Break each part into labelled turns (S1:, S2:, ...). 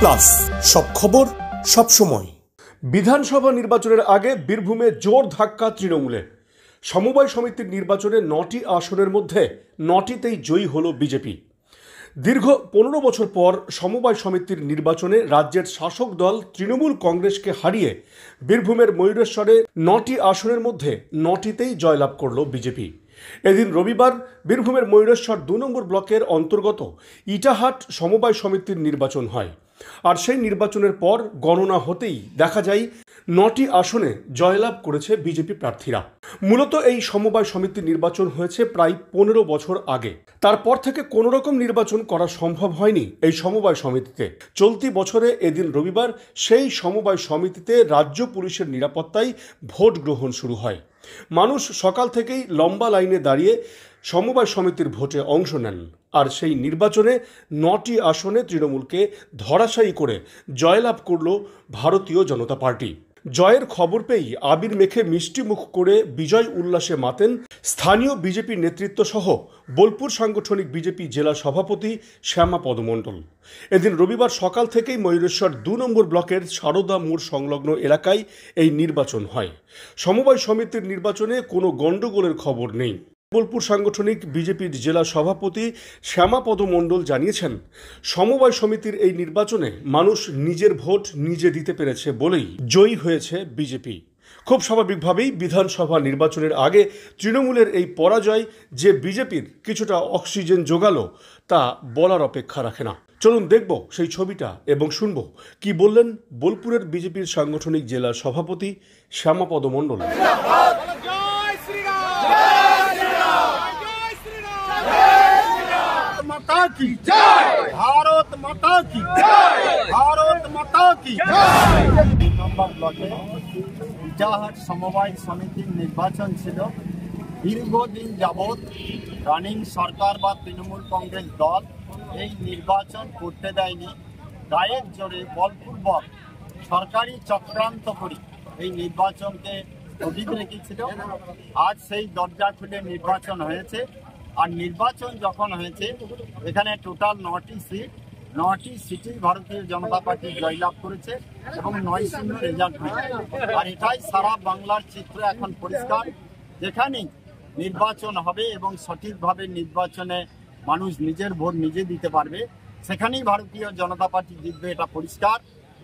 S1: Plus, সব খবর সব সময়। বিধানসভা নির্বাচনের আগে বীরভূমে জোর ধাক্কা তৃণমূলের। সমবায় সমিতির নির্বাচনে 9টি আসনের মধ্যে 9টিতেই জয়ী হল বিজেপি। দীর্ঘ 15 বছর পর সমবায় সমিতির নির্বাচনে রাজ্যের শাসক দল তৃণমূল কংগ্রেসকে হারিয়ে বীরভূমের ময়ূরেশ্বরে 9টি আসনের মধ্যে 9টিতেই জয়লাভ করল বিজেপি। এদিন রবিবার বীরভূমের ময়ূরেশ্বর 2 নম্বর ব্লকের অন্তর্গত ইটাহাট সমবায় সমিতির নির্বাচন হয়। আর সেই নির্বাচনের পর গণনা হতেই দেখা যায় 9টি আসনে জয়লাভ করেছে বিজেপি প্রার্থীরা। মূলত এই সমবায় সমিতির নির্বাচন হয়েছে প্রায় 15 বছর আগে। তারপর থেকে কোনো রকম নির্বাচন করা সম্ভব হয়নি এই সমবায় সমিতিতে। চলতি বছরে এদিন রবিবার সেই সমবায় সমিতিতে রাজ্য পুলিশের নিরাপত্তায় ভোট গ্রহণ শুরু হয়। মানুষ সকাল থেকেই লম্বা লাইনে দাঁড়িয়ে সমবায় সমিতির ভোটে অংশ নেন। আর সেই নির্বাচনে 9টি আসনে তৃণমূলকে ধরাশায়ী করে জয়লাভ করল ভারতীয় জনতা পার্টি। জয়ের খবর পেয়েই আবির মেখে মিষ্টি মুখ করে বিজয় উল্লাসে মাতেন স্থানীয় বিজেপি নেতৃত্ব সহ বোলপুর সাংগঠনিক বিজেপি জেলা সভাপতি শ্যামাপদ মণ্ডল। এদিন রবিবার সকাল থেকেই ময়ূরেশ্বর 2 নম্বর ব্লকের সারদা মোড় সংলগ্ন এলাকায় এই নির্বাচন হয়। সমবায় সমিতির নির্বাচনে কোনো গণ্ডগোলের খবর নেই। বোলপুর সাংগঠনিক বিজেপির জেলা সভাপতি শ্যামাপদ মণ্ডল জানিয়েছেন, সমবায় সমিতির এই নির্বাচনে মানুষ নিজের ভোট নিজে দিতে পেরেছে বলেই জয়ী হয়েছে বিজেপি। খুব স্বাভাবিকভাবেই বিধানসভা নির্বাচনের আগে তৃণমূলের এই পরাজয় যে বিজেপির কিছুটা অক্সিজেন জোগালো তা বলার অপেক্ষা রাখে না। চলুন দেখব সেই ছবিটা এবং শুনব কি বললেন বোলপুরের বিজেপির সাংগঠনিক জেলা সভাপতি শ্যামাপদ মণ্ডল।
S2: ভারত মাতা কি জয়, ভারত মাতা কি জয়। 2 নম্বর ব্লকে ইটাহাট সমবায় সমিতির নির্বাচন ছিল। দীর্ঘদিন যাবৎ রানিং সরকার বা তৃণমূল কংগ্রেস দল এই নির্বাচন করতে দেয়নি। গায়ের জোরে বলপূর্বক সরকারি চক্রান্ত করে এই নির্বাচনকে স্থগিত রেখেছিল। আজ সেই দরজা খুলে নির্বাচন হয়েছে। আর নির্বাচন যখন হয়েছে এখানে টোটাল 9টি সিটেই ভারতীয় জনতা পার্টি জয়লাভ করেছে এবং 9-0 রেজাল্ট হয়েছে। আর এটাই সারা বাংলার চিত্র এখন পরিষ্কার। যেখানেই নির্বাচন হবে এবং সঠিকভাবে নির্বাচনে মানুষ নিজের ভোট নিজে দিতে পারবে, সেখানেই ভারতীয় জনতা পার্টি জিতবে, এটা পরিষ্কার।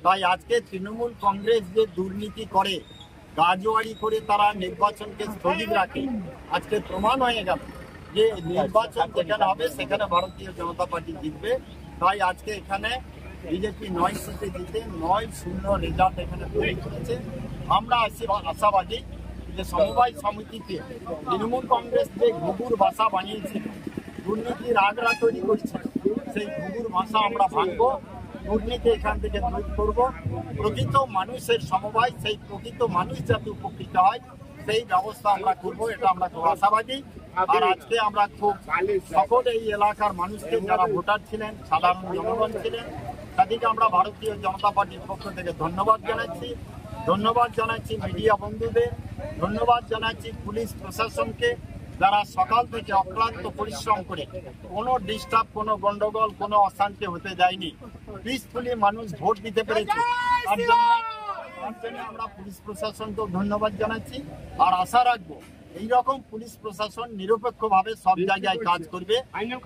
S2: তাই আজকে তৃণমূল কংগ্রেস যে দুর্নীতি করে, গাজোয়ারি করে তারা নির্বাচনকে স্থগিত রাখে, আজকে প্রমাণ হয়ে গেল যে নির্বাচন যেখানে হবে সেখানে ভারতীয় জনতা পার্টি জিতবে। তাই আজকে এখানে বিজেপি 9 সিটে জিতে 9-0 রেজাল্ট এখানে তৈরি করেছে। আমরা আশাবাদী যে সমবায় সমিতিতে তৃণমূল কংগ্রেস যে ঘুঘুর ভাষা বানিয়েছিল, দুর্নীতির আগ্রা তৈরি করছে, সেই ঘুঘুর ভাষা আমরা ভাঙবো, দুর্নীতি এখান থেকে দূর করবো। প্রকৃত মানুষের সমবায়, সেই প্রকৃত মানুষ যাতে উপকৃত হয় সেই ব্যবস্থা আমরা করবো, এটা আমরা খুব আশাবাদী। আর আজকে আমরা খুব সকল এই এলাকার মানুষকে যারা ভোটার ছিলেন, সাধারণ জনগণ ছিলেন, তাদেরকে আমরা ভারতীয় জনতা পার্টির পক্ষ থেকে ধন্যবাদ জানাচ্ছি মিডিয়া বন্ধুদের, ধন্যবাদ জানাচ্ছি পুলিশ প্রশাসনকে, যারা সকাল থেকে অক্লান্ত পরিশ্রম করে কোনো ডিস্টার্ব, কোনো গন্ডগোল, কোনো অশান্তি হতে দেয়নি। পিসফুলি মানুষ ভোট দিতে পেরেছে। তার জন্য আমরা পুলিশ প্রশাসনকেও ধন্যবাদ জানাচ্ছি। আর আশা রাখবো এইরকম পুলিশ প্রশাসন নিরপেক্ষভাবে সব জায়গায় কাজ করবে।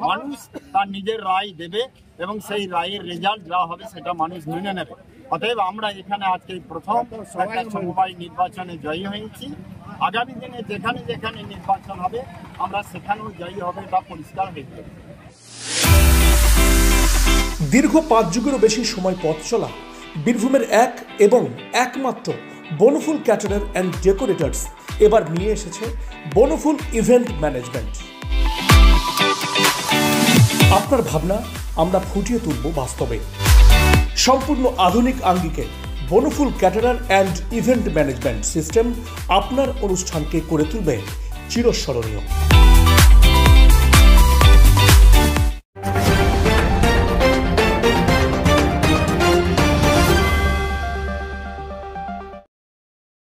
S2: মানুষ তার নিজের রায় দেবে এবং সেই রায়ের রেজাল্ট যা হবে সেটা মানুষ মেনে নেবে। অতএব আমরা এখানে আজকে প্রথম একটা সমবায় নির্বাচনে জয়ী হয়েছি। আগামী দিনে যেখানে যেখানে নির্বাচন হবে আমরা সেখানেও জয়ী হবে, এটা পরিষ্কার হয়ে যাবে।
S1: দীর্ঘ 5 যুগেরও বেশি সময় পথ চলা বীরভূমের এক এবং একমাত্র বনফুল ক্যাটারার অ্যান্ড ডেকোরেটরস এবার নিয়ে এসেছে বনফুল ইভেন্ট ম্যানেজমেন্ট। আপনার ভাবনা আমরা ফুটিয়ে তুলব বাস্তবে। সম্পূর্ণ আধুনিক আঙ্গিকে Bonophul caterer and event management system আপনার অনুষ্ঠানকে করে তুলবে চিরস্মরণীয়।